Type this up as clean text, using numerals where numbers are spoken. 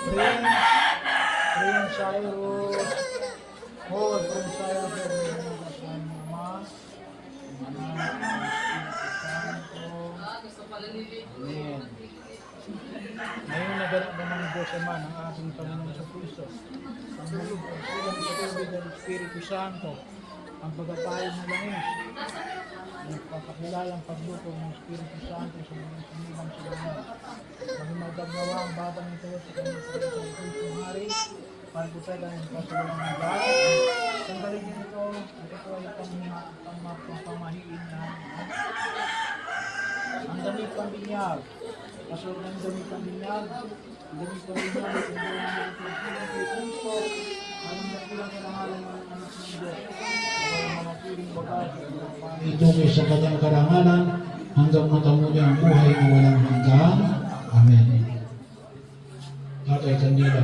Prince Cyrus, Lord, Prince Cyrus, Ama, Amen. Ngayon naganap naman ng Diyos Ama ng ating Panginoon sa Kristo. Ang hulog at silang sa tubig ng Espiritu Santo, ang pagkatayog ng langis, nagpapakilalang pagluto ng Espiritu Santo sa mga sinilang sa langis. Maging magdagnawa ang batang ito sa kanyang sa Kristo Hari, para po tayo ng kasulang ng lahat. Sandali niyo ito, ito ay pamahiin na ang damit pang binyag. Kasunod ng damit pang binyag, ang damit pang binyag, ang damit pang binyag, kay Kristo, ang nakilang karangalan ng anak ng Diyos. Ang mga piling bagay, ito ay sa kanyang karangalan, hanggang matamuli ang buhay na walang hanggan. Amen. Tatay Kandila.